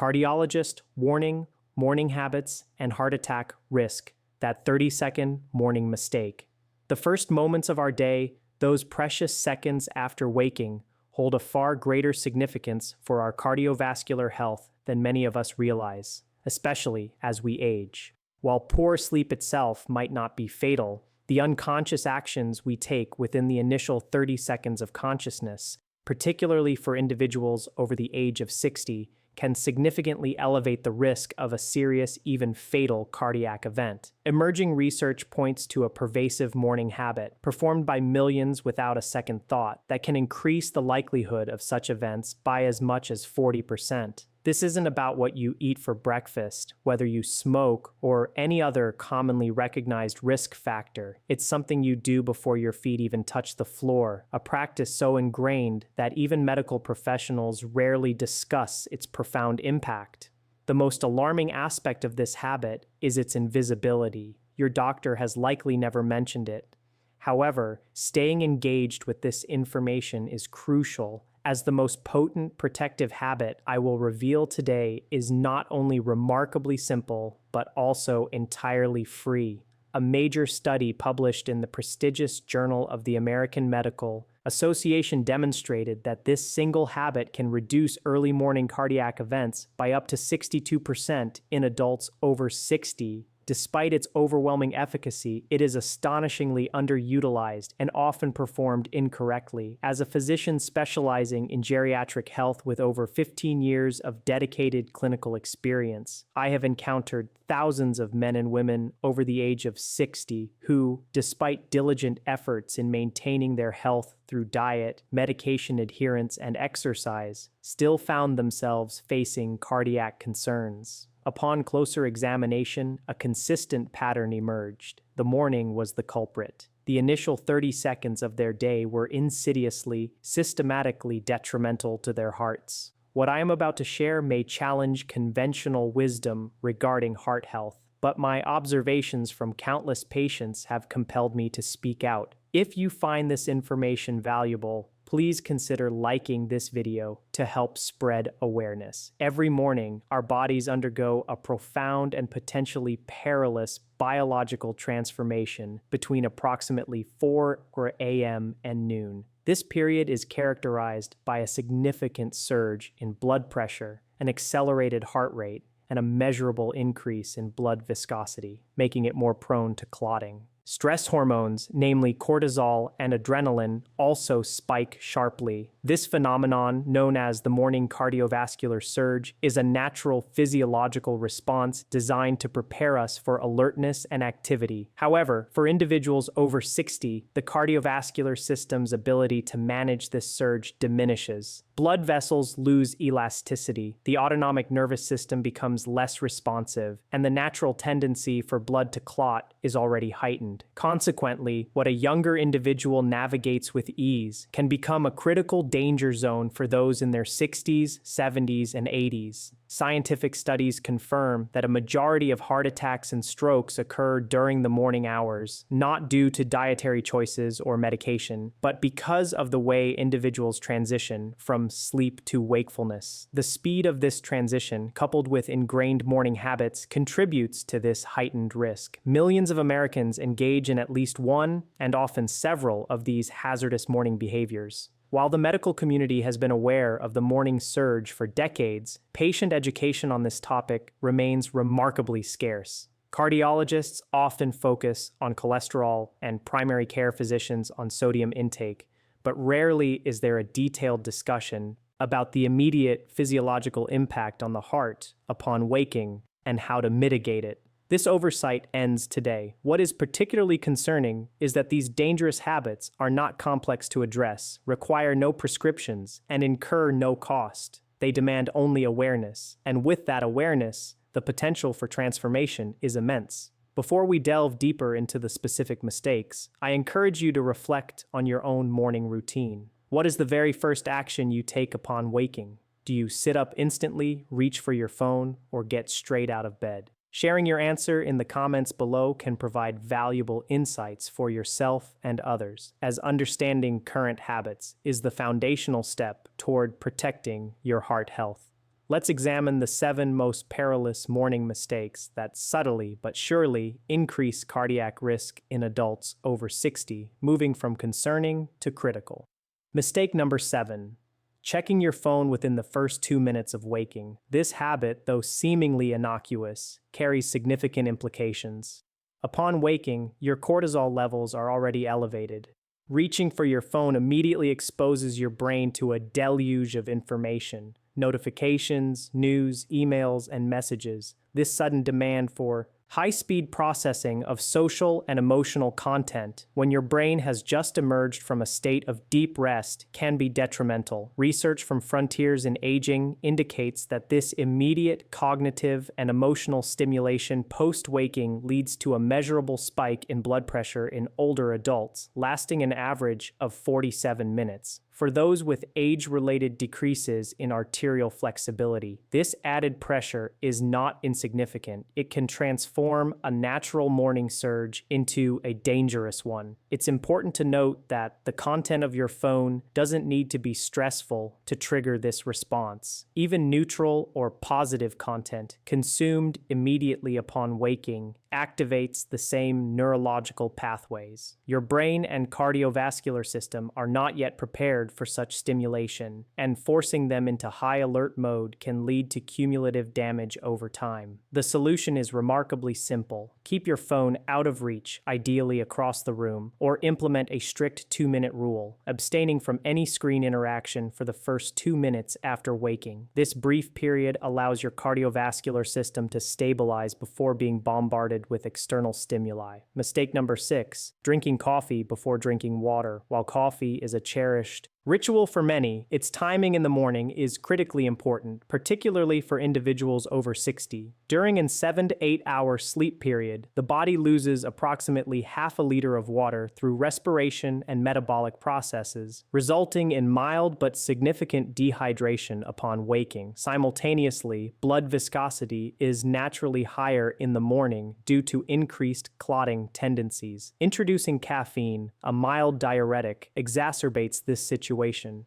Cardiologist, warning, morning habits, and heart attack risk, that 30-second morning mistake. The first moments of our day, those precious seconds after waking, hold a far greater significance for our cardiovascular health than many of us realize, especially as we age. While poor sleep itself might not be fatal, the unconscious actions we take within the initial 30 seconds of consciousness, particularly for individuals over the age of 60, can significantly elevate the risk of a serious, even fatal cardiac event. Emerging research points to a pervasive morning habit, performed by millions without a second thought, that can increase the likelihood of such events by as much as 40%. This isn't about what you eat for breakfast, whether you smoke, or any other commonly recognized risk factor. It's something you do before your feet even touch the floor, a practice so ingrained that even medical professionals rarely discuss its profound impact. The most alarming aspect of this habit is its invisibility. Your doctor has likely never mentioned it. However, staying engaged with this information is crucial, as the most potent protective habit I will reveal today is not only remarkably simple, but also entirely free. A major study published in the prestigious Journal of the American Medical Association demonstrated that this single habit can reduce early morning cardiac events by up to 62% in adults over 60. Despite its overwhelming efficacy, it is astonishingly underutilized and often performed incorrectly. As a physician specializing in geriatric health with over 15 years of dedicated clinical experience, I have encountered thousands of men and women over the age of 60 who, despite diligent efforts in maintaining their health through diet, medication adherence, and exercise, still found themselves facing cardiac concerns. Upon closer examination, a consistent pattern emerged. The morning was the culprit. The initial 30 seconds of their day were insidiously, systematically detrimental to their hearts. What I am about to share may challenge conventional wisdom regarding heart health, but my observations from countless patients have compelled me to speak out. If you find this information valuable, please consider liking this video to help spread awareness. Every morning, our bodies undergo a profound and potentially perilous biological transformation between approximately 4 a.m. and noon. This period is characterized by a significant surge in blood pressure, an accelerated heart rate, and a measurable increase in blood viscosity, making it more prone to clotting. Stress hormones, namely cortisol and adrenaline, also spike sharply. This phenomenon, known as the morning cardiovascular surge, is a natural physiological response designed to prepare us for alertness and activity. However, for individuals over 60, the cardiovascular system's ability to manage this surge diminishes. Blood vessels lose elasticity, the autonomic nervous system becomes less responsive, and the natural tendency for blood to clot is already heightened. Consequently, what a younger individual navigates with ease can become a critical danger zone for those in their 60s, 70s, and 80s. Scientific studies confirm that a majority of heart attacks and strokes occur during the morning hours, not due to dietary choices or medication, but because of the way individuals transition from sleep to wakefulness. The speed of this transition, coupled with ingrained morning habits, contributes to this heightened risk. Millions of Americans engage in at least one, and often several, of these hazardous morning behaviors. While the medical community has been aware of the morning surge for decades, patient education on this topic remains remarkably scarce. Cardiologists often focus on cholesterol and primary care physicians on sodium intake, but rarely is there a detailed discussion about the immediate physiological impact on the heart upon waking and how to mitigate it. This oversight ends today. What is particularly concerning is that these dangerous habits are not complex to address, require no prescriptions, and incur no cost. They demand only awareness, and with that awareness, the potential for transformation is immense. Before we delve deeper into the specific mistakes, I encourage you to reflect on your own morning routine. What is the very first action you take upon waking? Do you sit up instantly, reach for your phone, or get straight out of bed? Sharing your answer in the comments below can provide valuable insights for yourself and others, as understanding current habits is the foundational step toward protecting your heart health. Let's examine the 7 most perilous morning mistakes that subtly but surely increase cardiac risk in adults over 60, moving from concerning to critical. Mistake number 7. Checking your phone within the first 2 minutes of waking. This habit, though seemingly innocuous, carries significant implications. Upon waking, your cortisol levels are already elevated. Reaching for your phone immediately exposes your brain to a deluge of information, notifications, news, emails, and messages. This sudden demand for high-speed processing of social and emotional content when your brain has just emerged from a state of deep rest can be detrimental. Research from Frontiers in Aging indicates that this immediate cognitive and emotional stimulation post-waking leads to a measurable spike in blood pressure in older adults, lasting an average of 47 minutes. For those with age-related decreases in arterial flexibility, this added pressure is not insignificant. It can transform a natural morning surge into a dangerous one. It's important to note that the content of your phone doesn't need to be stressful to trigger this response. Even neutral or positive content consumed immediately upon waking activates the same neurological pathways. Your brain and cardiovascular system are not yet prepared for such stimulation, and forcing them into high alert mode can lead to cumulative damage over time. The solution is remarkably simple. Keep your phone out of reach, ideally across the room, or implement a strict 2-minute rule, abstaining from any screen interaction for the first 2 minutes after waking. This brief period allows your cardiovascular system to stabilize before being bombarded with external stimuli. Mistake number 6, drinking coffee before drinking water. While coffee is a cherished ritual for many, its timing in the morning is critically important, particularly for individuals over 60. During a 7 to 8 hour sleep period, the body loses approximately half a liter of water through respiration and metabolic processes, resulting in mild but significant dehydration upon waking. Simultaneously, blood viscosity is naturally higher in the morning due to increased clotting tendencies. Introducing caffeine, a mild diuretic, exacerbates this situation.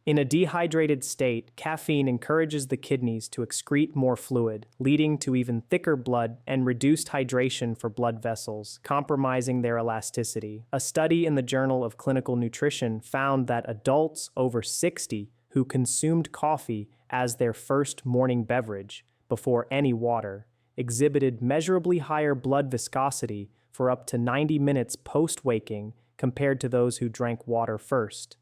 In a dehydrated state, caffeine encourages the kidneys to excrete more fluid, leading to even thicker blood and reduced hydration for blood vessels, compromising their elasticity. A study in the Journal of Clinical Nutrition found that adults over 60 who consumed coffee as their first morning beverage before any water exhibited measurably higher blood viscosity for up to 90 minutes post-waking compared to those who drank water first.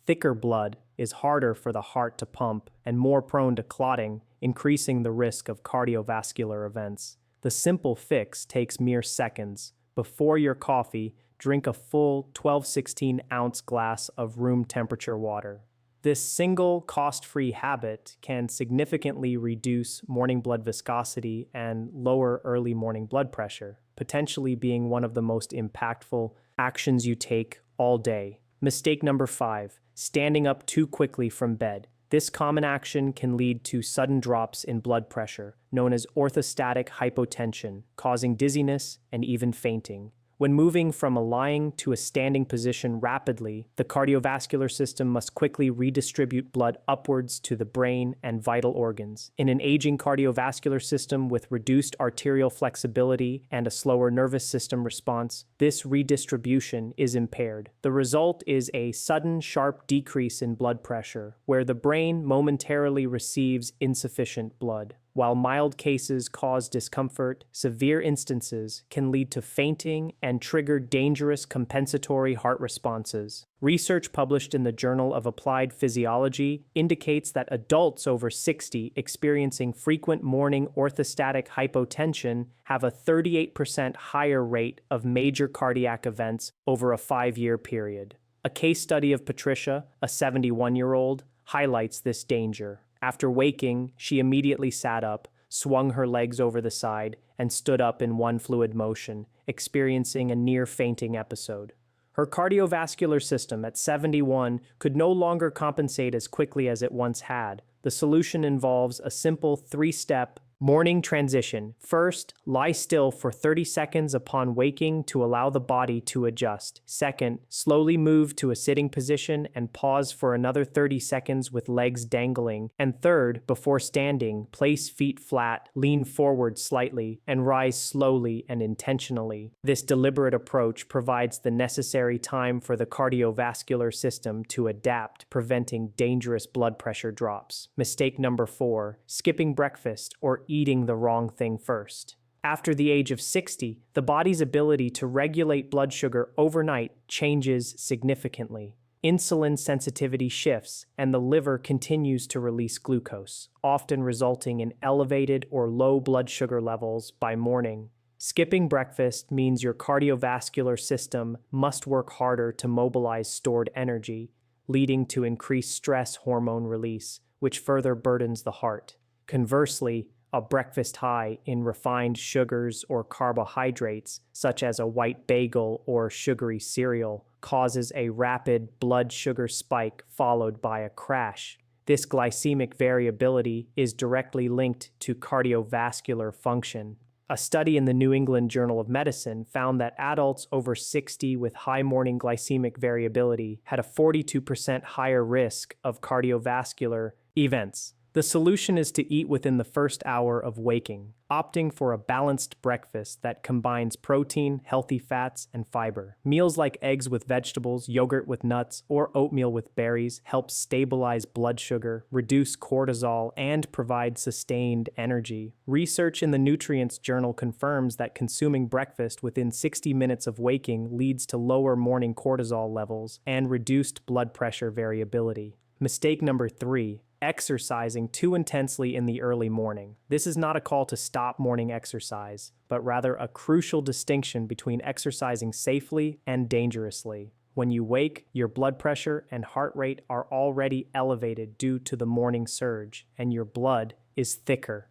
Thicker blood is harder for the heart to pump and more prone to clotting, increasing the risk of cardiovascular events. The simple fix takes mere seconds. Before your coffee, drink a full 12-16 ounce glass of room temperature water. This single cost-free habit can significantly reduce morning blood viscosity and lower early morning blood pressure, potentially being one of the most impactful actions you take all day. Mistake number 5, standing up too quickly from bed. This common action can lead to sudden drops in blood pressure, known as orthostatic hypotension, causing dizziness and even fainting. When moving from a lying to a standing position rapidly, the cardiovascular system must quickly redistribute blood upwards to the brain and vital organs. In an aging cardiovascular system with reduced arterial flexibility and a slower nervous system response, this redistribution is impaired. The result is a sudden, sharp decrease in blood pressure, where the brain momentarily receives insufficient blood. While mild cases cause discomfort, severe instances can lead to fainting and trigger dangerous compensatory heart responses. Research published in the Journal of Applied Physiology indicates that adults over 60 experiencing frequent morning orthostatic hypotension have a 38% higher rate of major cardiac events over a 5-year period. A case study of Patricia, a 71-year-old, highlights this danger. After waking, she immediately sat up, swung her legs over the side, and stood up in one fluid motion, experiencing a near-fainting episode. Her cardiovascular system at 71 could no longer compensate as quickly as it once had. The solution involves a simple 3-step Morning transition. First, lie still for 30 seconds upon waking to allow the body to adjust. Second, slowly move to a sitting position and pause for another 30 seconds with legs dangling. And third, before standing, place feet flat, lean forward slightly, and rise slowly and intentionally. This deliberate approach provides the necessary time for the cardiovascular system to adapt, preventing dangerous blood pressure drops. Mistake number 4, skipping breakfast or eating the wrong thing first. After the age of 60, the body's ability to regulate blood sugar overnight changes significantly. Insulin sensitivity shifts, and the liver continues to release glucose, often resulting in elevated or low blood sugar levels by morning. Skipping breakfast means your cardiovascular system must work harder to mobilize stored energy, leading to increased stress hormone release, which further burdens the heart. Conversely, a breakfast high in refined sugars or carbohydrates, such as a white bagel or sugary cereal, causes a rapid blood sugar spike followed by a crash. This glycemic variability is directly linked to cardiovascular function. A study in the New England Journal of Medicine found that adults over 60 with high morning glycemic variability had a 42% higher risk of cardiovascular events. The solution is to eat within the first hour of waking, opting for a balanced breakfast that combines protein, healthy fats, and fiber. Meals like eggs with vegetables, yogurt with nuts, or oatmeal with berries help stabilize blood sugar, reduce cortisol, and provide sustained energy. Research in the Nutrients Journal confirms that consuming breakfast within 60 minutes of waking leads to lower morning cortisol levels and reduced blood pressure variability. Mistake number 3. Exercising too intensely in the early morning. This is not a call to stop morning exercise, but rather a crucial distinction between exercising safely and dangerously. When you wake, your blood pressure and heart rate are already elevated due to the morning surge, and your blood is thicker.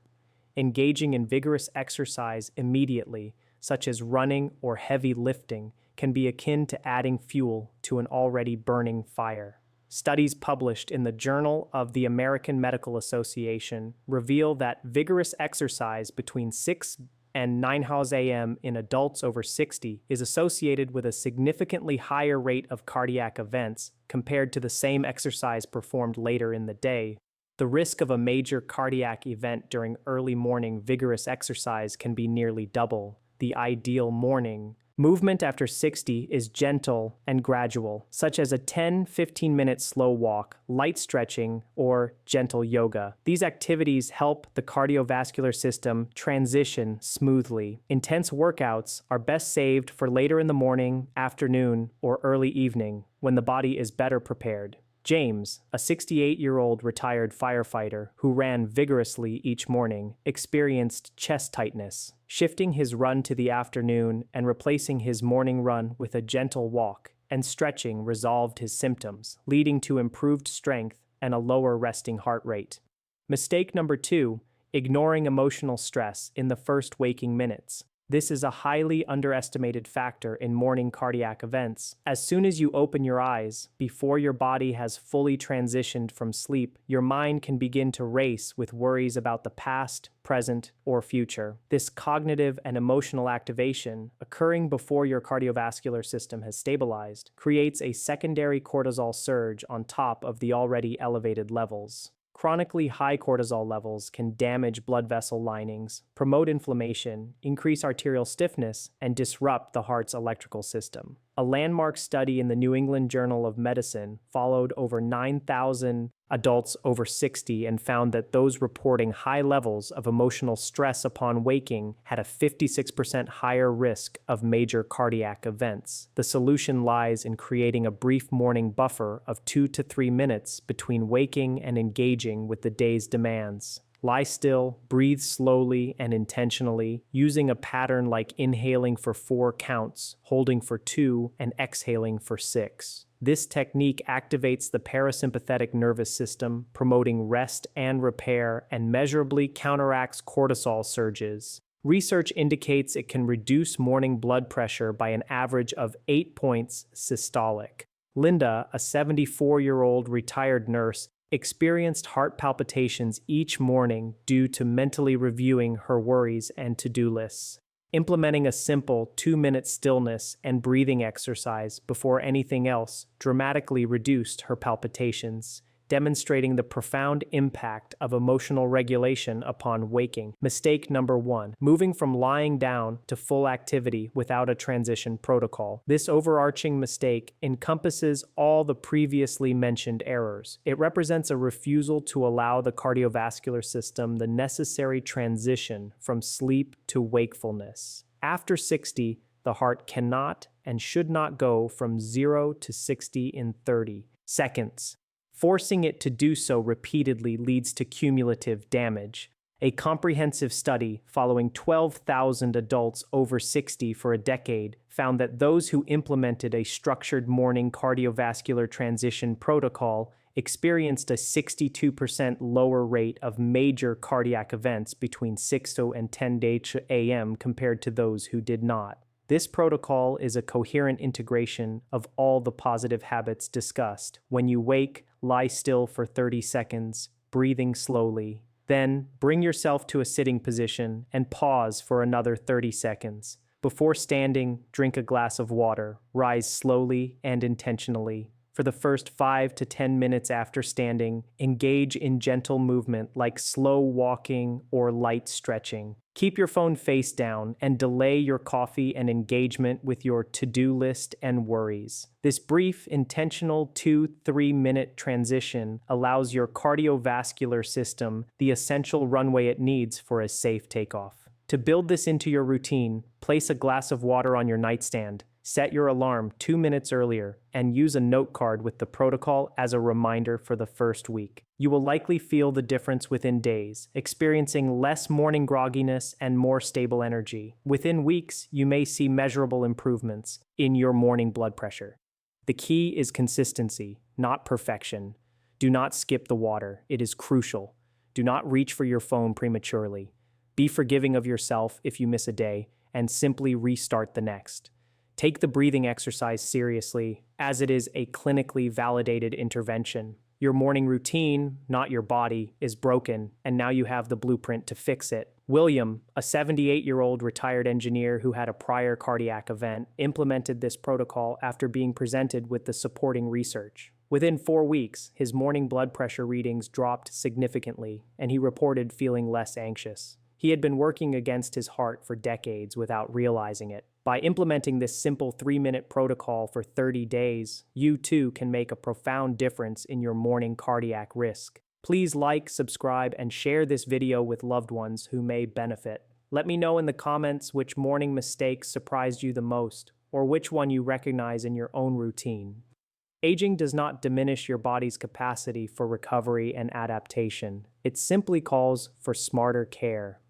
Engaging in vigorous exercise immediately, such as running or heavy lifting, can be akin to adding fuel to an already burning fire. Studies published in the Journal of the American Medical Association reveal that vigorous exercise between 6 and 9 a.m. in adults over 60 is associated with a significantly higher rate of cardiac events compared to the same exercise performed later in the day. The risk of a major cardiac event during early morning vigorous exercise can be nearly double. The ideal morning movement after 60 is gentle and gradual, such as a 10-15-minute slow walk, light stretching, or gentle yoga. These activities help the cardiovascular system transition smoothly. Intense workouts are best saved for later in the morning, afternoon, or early evening, when the body is better prepared. James, a 68-year-old retired firefighter who ran vigorously each morning, experienced chest tightness. Shifting his run to the afternoon and replacing his morning run with a gentle walk and stretching resolved his symptoms, leading to improved strength and a lower resting heart rate. Mistake number 2, ignoring emotional stress in the first waking minutes. This is a highly underestimated factor in morning cardiac events. As soon as you open your eyes, before your body has fully transitioned from sleep, your mind can begin to race with worries about the past, present, or future. This cognitive and emotional activation, occurring before your cardiovascular system has stabilized, creates a secondary cortisol surge on top of the already elevated levels. Chronically high cortisol levels can damage blood vessel linings, promote inflammation, increase arterial stiffness, and disrupt the heart's electrical system. A landmark study in the New England Journal of Medicine followed over 9,000 adults over 60 and found that those reporting high levels of emotional stress upon waking had a 56% higher risk of major cardiac events. The solution lies in creating a brief morning buffer of 2 to 3 minutes between waking and engaging with the day's demands. Lie still, breathe slowly and intentionally, using a pattern like inhaling for 4 counts, holding for 2, and exhaling for 6. This technique activates the parasympathetic nervous system, promoting rest and repair, and measurably counteracts cortisol surges. Research indicates it can reduce morning blood pressure by an average of 8 points systolic. Linda, a 74-year-old retired nurse, experienced heart palpitations each morning due to mentally reviewing her worries and to-do lists. Implementing a simple 2-minute stillness and breathing exercise before anything else dramatically reduced her palpitations, demonstrating the profound impact of emotional regulation upon waking. Mistake number 1. Moving from lying down to full activity without a transition protocol. This overarching mistake encompasses all the previously mentioned errors. It represents a refusal to allow the cardiovascular system the necessary transition from sleep to wakefulness. After 60, the heart cannot and should not go from 0 to 60 in 30 seconds. Forcing it to do so repeatedly leads to cumulative damage. A comprehensive study following 12,000 adults over 60 for a decade found that those who implemented a structured morning cardiovascular transition protocol experienced a 62% lower rate of major cardiac events between 6 and 10 a.m. compared to those who did not. This protocol is a coherent integration of all the positive habits discussed. When you wake, lie still for 30 seconds, breathing slowly. Then, bring yourself to a sitting position and pause for another 30 seconds. Before standing, drink a glass of water. Rise slowly and intentionally. For the first 5 to 10 minutes after standing, engage in gentle movement like slow walking or light stretching. Keep your phone face down and delay your coffee and engagement with your to-do list and worries. This brief, intentional 2-3 minute transition allows your cardiovascular system the essential runway it needs for a safe takeoff. To build this into your routine, place a glass of water on your nightstand. Set your alarm 2 minutes earlier and use a note card with the protocol as a reminder for the first week. You will likely feel the difference within days, experiencing less morning grogginess and more stable energy. Within weeks, you may see measurable improvements in your morning blood pressure. The key is consistency, not perfection. Do not skip the water. It is crucial. Do not reach for your phone prematurely. Be forgiving of yourself if you miss a day, and simply restart the next. Take the breathing exercise seriously, as it is a clinically validated intervention. Your morning routine, not your body, is broken, and now you have the blueprint to fix it. William, a 78-year-old retired engineer who had a prior cardiac event, implemented this protocol after being presented with the supporting research. Within 4 weeks, his morning blood pressure readings dropped significantly, and he reported feeling less anxious. He had been working against his heart for decades without realizing it. By implementing this simple 3-minute protocol for 30 days, you too can make a profound difference in your morning cardiac risk. Please like, subscribe, and share this video with loved ones who may benefit. Let me know in the comments which morning mistakes surprised you the most, or which one you recognize in your own routine. Aging does not diminish your body's capacity for recovery and adaptation. It simply calls for smarter care.